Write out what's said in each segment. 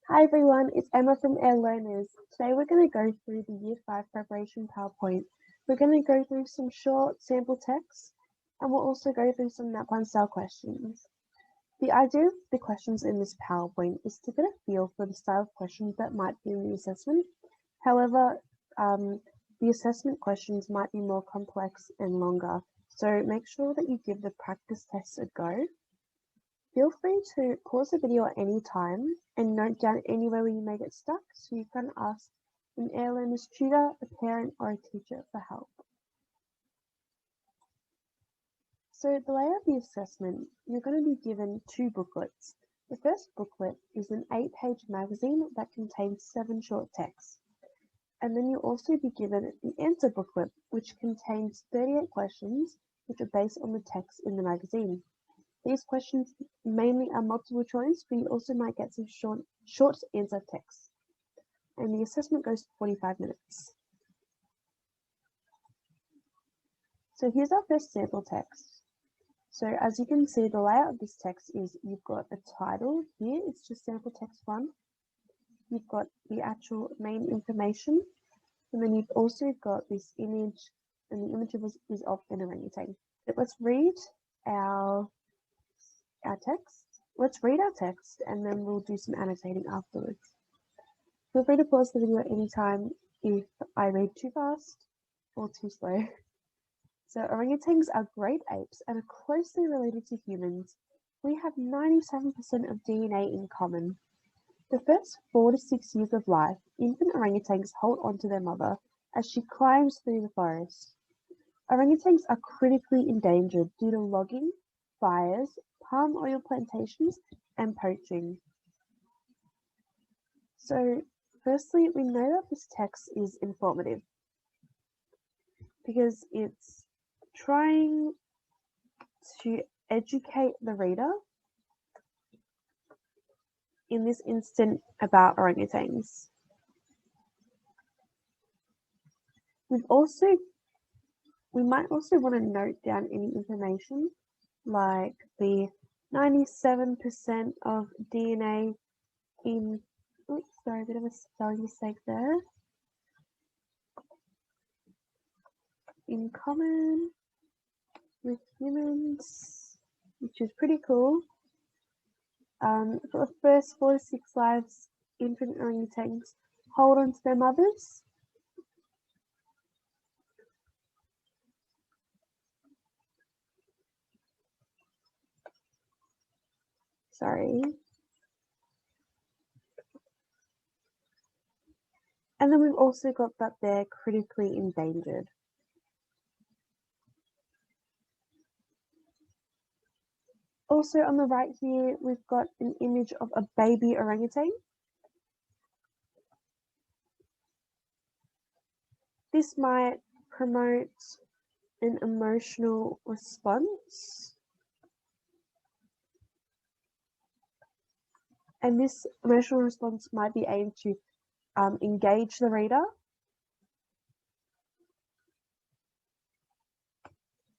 Hi everyone, it's Emma from Air Learners. Today we're going to go through the Year 5 preparation PowerPoint. We're going to go through some short sample texts and we'll also go through some Naplan style questions. The idea of the questions in this PowerPoint is to get a feel for the style of questions that might be in the assessment. However, the assessment questions might be more complex and longer, so make sure that you give the practice tests a go. Feel free to pause the video at any time and note down anywhere where you may get stuck so you can ask an Air Learners tutor, a parent, or a teacher for help. So the layout of the assessment, you're going to be given two booklets. The first booklet is an 8-page magazine that contains 7 short texts. And then you'll also be given the answer booklet, which contains 38 questions, which are based on the text in the magazine. These questions mainly are multiple choice, but you also might get some short answer text. And the assessment goes for 45 minutes. So here's our first sample text. So as you can see, the layout of this text is you've got a title here, it's just sample text 1. You've got the actual main information, and then you've also got this image, and the image is of an orangutan. Let's read our text. Let's read our text and then we'll do some annotating afterwards. Feel free to pause the video at any time if I read too fast or too slow. So orangutans are great apes and are closely related to humans. We have 97% of DNA in common. The first 4 to 6 years of life, infant orangutans hold on to their mother as she climbs through the forest. Orangutans are critically endangered due to logging, fires, palm oil plantations, and poaching. So firstly, we know that this text is informative because it's trying to educate the reader, in this instant about orangutans. We might also want to note down any information like the 97% of DNA in, oops, sorry, a bit of a spelling mistake there, in common with humans, which is pretty cool. For the first 4 to 6 lives, infant orangutans hold on to their mothers. Sorry. And then we've also got that they're critically endangered. Also on the right here, we've got an image of a baby orangutan. This might promote an emotional response. And this emotional response might be aimed to engage the reader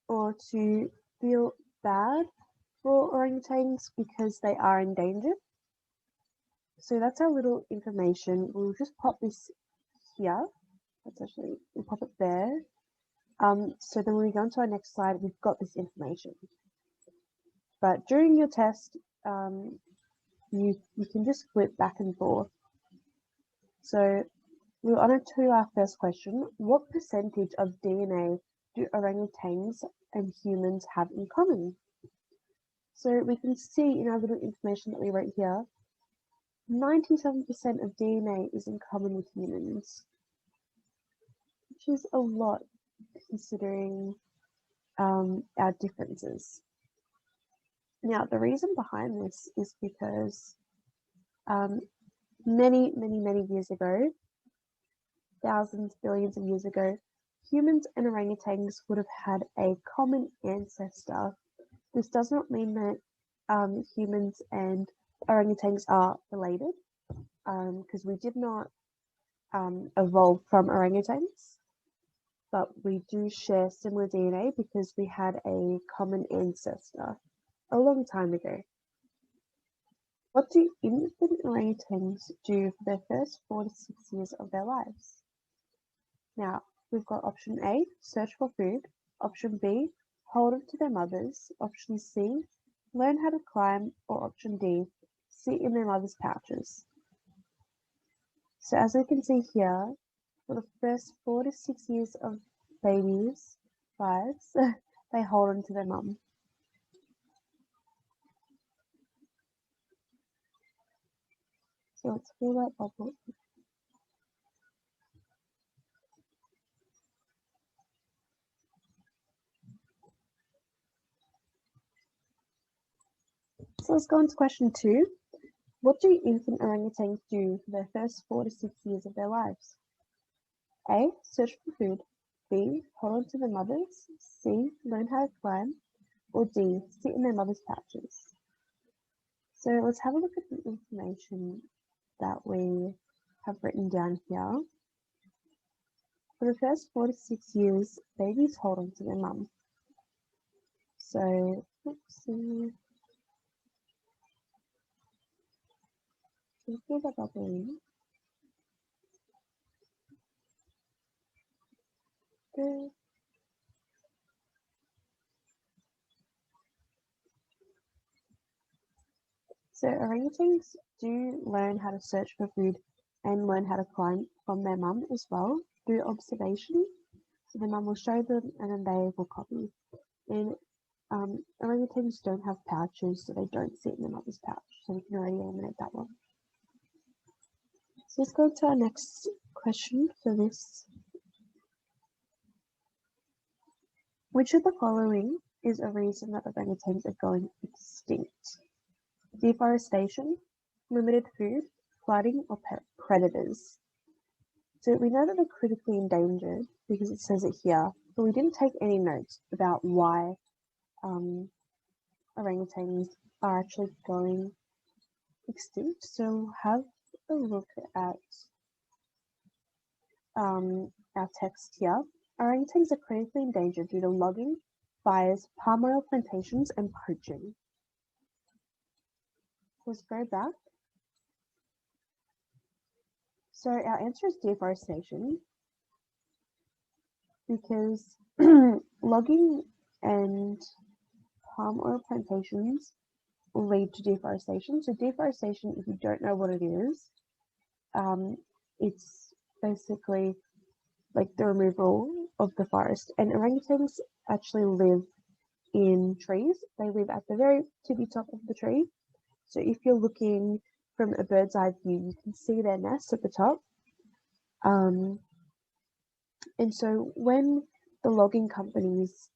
or to feel bad for orangutans because they are endangered. So that's our little information. We'll just pop this here. We'll pop it there. So then when we go on to our next slide, we've got this information. But during your test, you can just flip back and forth. So we're on to our first question. What percentage of DNA do orangutans and humans have in common? So we can see in our little information that we wrote here, 97% of DNA is in common with humans, which is a lot considering our differences. Now, the reason behind this is because many years ago, thousands, billions of years ago, humans and orangutans would have had a common ancestor. This does not mean that humans and orangutans are related, because we did not evolve from orangutans, but we do share similar DNA because we had a common ancestor a long time ago. What do infant orangutans do for their first 4 to 6 years of their lives? Now, we've got option A, search for food, option B, hold on to their mothers, option C, learn how to climb, or option D, sit in their mother's pouches. So as we can see here, for the first 4 to 6 years of babies' lives, they hold on to their mum. So let's fill that bubble. So let's go on to question 2. What do infant orangutans do for their first 4 to 6 years of their lives? A. Search for food. B. Hold on to their mothers. C. Learn how to climb. Or D. Sit in their mother's pouches. So let's have a look at the information that we have written down here. For the first 4 to 6 years, babies hold on to their mum. So, let's see. Let's fill that bubble in. Good. So orangutans do learn how to search for food and learn how to climb from their mum as well through observation. So the mum will show them and then they will copy. And orangutans don't have pouches, so they don't sit in their mother's pouch. So we can already eliminate that one. So let's go to our next question for this. Which of the following is a reason that orangutans are going extinct? Deforestation, limited food, flooding, or predators? So we know that they're critically endangered because it says it here, but we didn't take any notes about why orangutans are actually going extinct. So we'll have a look at our text here. Orangutans are critically endangered due to logging, fires, palm oil plantations, and poaching. Let's go back. So our answer is deforestation because logging and palm oil plantations lead to deforestation. So deforestation, if you don't know what it is, it's basically like the removal of the forest. And orangutans actually live in trees. They live at the very tippy top of the tree. So if you're looking from a bird's eye view, you can see their nests at the top. And so when the logging companies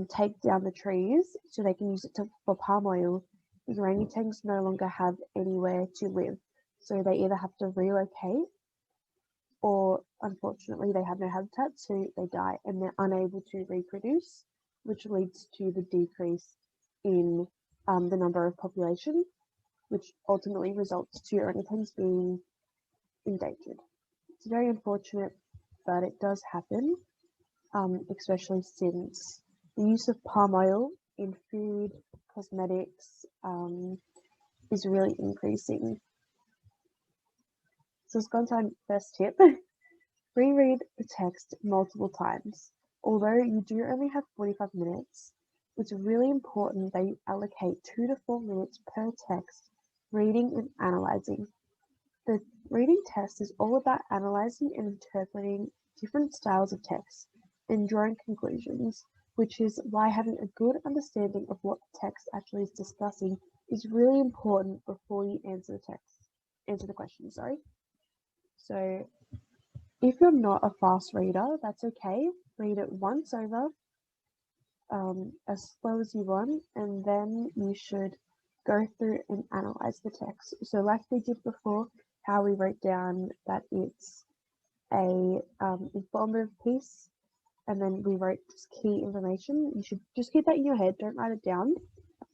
take down the trees so they can use it for palm oil, the orangutans no longer have anywhere to live. So they either have to relocate or unfortunately they have no habitat, so they die and they're unable to reproduce, which leads to the decrease in the number of population, which ultimately results to orangutans being endangered. It's very unfortunate, but it does happen, especially since the use of palm oil in food, cosmetics, is really increasing. So let's go on to our first tip. Reread the text multiple times. Although you do only have 45 minutes, it's really important that you allocate 2 to 4 minutes per text, reading and analyzing. The reading test is all about analyzing and interpreting different styles of text and drawing conclusions, which is why having a good understanding of what the text actually is discussing is really important before you answer the question, sorry. So if you're not a fast reader, that's okay. Read it once over, as slow as you want, and then you should go through and analyze the text. So like we did before, how we wrote down that it's a informative piece, and then we wrote just key information. You should just keep that in your head. Don't write it down.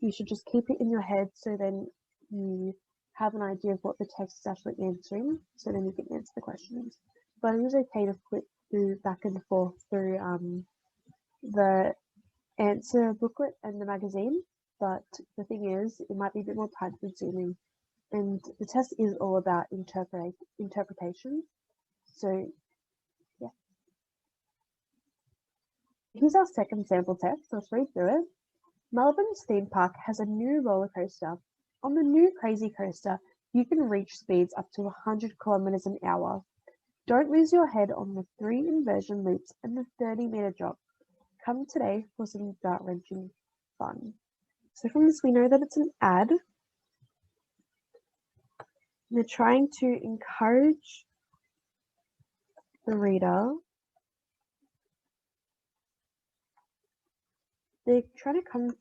You should just keep it in your head so then you have an idea of what the text is actually answering, so then you can answer the questions. But it is okay to flip through back and forth through the answer booklet and the magazine. but the thing is, it might be a bit more time consuming, and the test is all about interpretation. So yeah, here's our second sample text. Let's read through it. Melbourne's theme park has a new roller coaster. On the new Crazy Coaster, you can reach speeds up to 100 kilometers an hour. Don't lose your head on the 3 inversion loops and the 30-meter drop. Come today for some gut-wrenching fun. So from this, we know that it's an ad. They're trying to encourage the reader. They're trying to encourage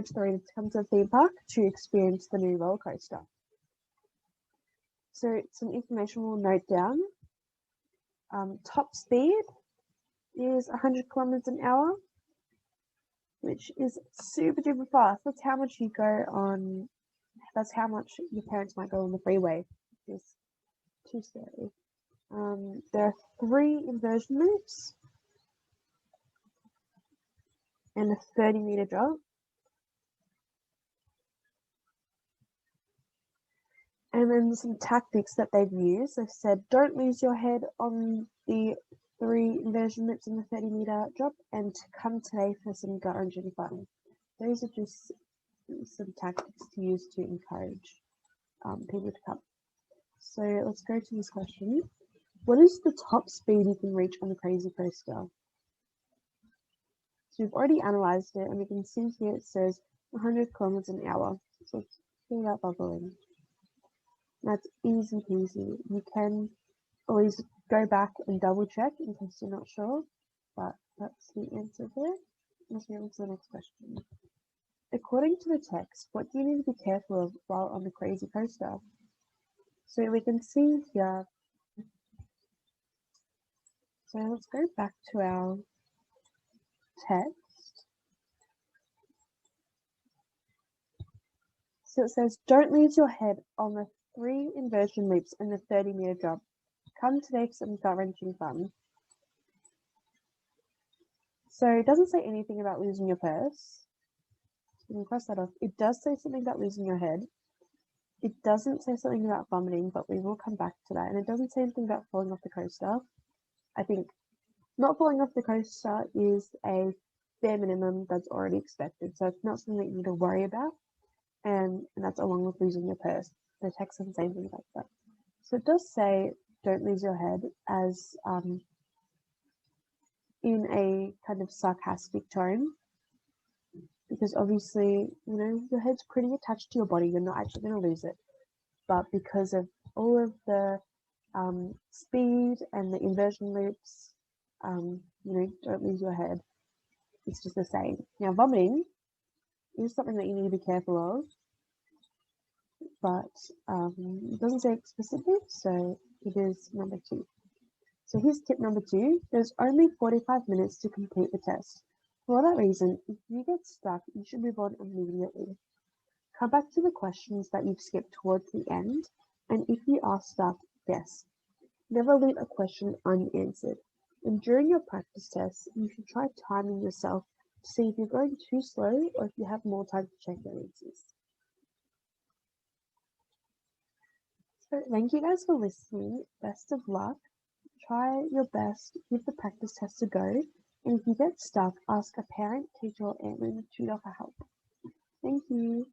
the reader to come to the theme park to experience the new roller coaster. So some information we'll note down. Top speed is 100 kilometers an hour, which is super duper fast. That's how much you go on. That's how much your parents might go on the freeway. It's too scary. There are 3 inversion loops and a 30-meter drop. And then some tactics that they've used. They've said, don't lose your head on the 3 inversion loops and the 30-meter drop, and come today for some gut-wrenching fun. Those are just some tactics to use to encourage people to come. So let's go to this question. What is the top speed you can reach on the Crazy Coaster? So we've already analysed it, and we can see here it says 100 kilometers an hour. So let's feel that bubbling. That's easy peasy. You can always go back and double check in case you're not sure, but that's the answer there. Let's move on to the next question. According to the text, what do you need to be careful of while on the Crazy Coaster? So we can see here. So let's go back to our text. So it says, don't lose your head on the 3 inversion loops and the 30-meter drop. Come today for some gut-wrenching fun. So it doesn't say anything about losing your purse. You can cross that off. It does say something about losing your head. It doesn't say something about vomiting, but we will come back to that. And it doesn't say anything about falling off the coaster. I think not falling off the coaster is a bare minimum that's already expected. So it's not something that you need to worry about. And that's along with losing your purse. The text doesn't say anything about that. So it does say don't lose your head as in a kind of sarcastic tone. Because obviously, you know, your head's pretty attached to your body. You're not actually going to lose it. But because of all of the speed and the inversion loops, you know, don't lose your head. It's just the same. Now, vomiting is something that you need to be careful of, but it doesn't say specific, so it is number 2. So here's tip number 2. There's only 45 minutes to complete the test. For that reason, if you get stuck, you should move on immediately. Come back to the questions that you've skipped towards the end, and if you are stuck, guess. Never leave a question unanswered. And during your practice tests, you should try timing yourself to see if you're going too slow or if you have more time to check your answers. So thank you guys for listening. Best of luck. Try your best. Give the practice test a go. And if you get stuck, ask a parent, teacher, or aunt or tutor for help. Thank you.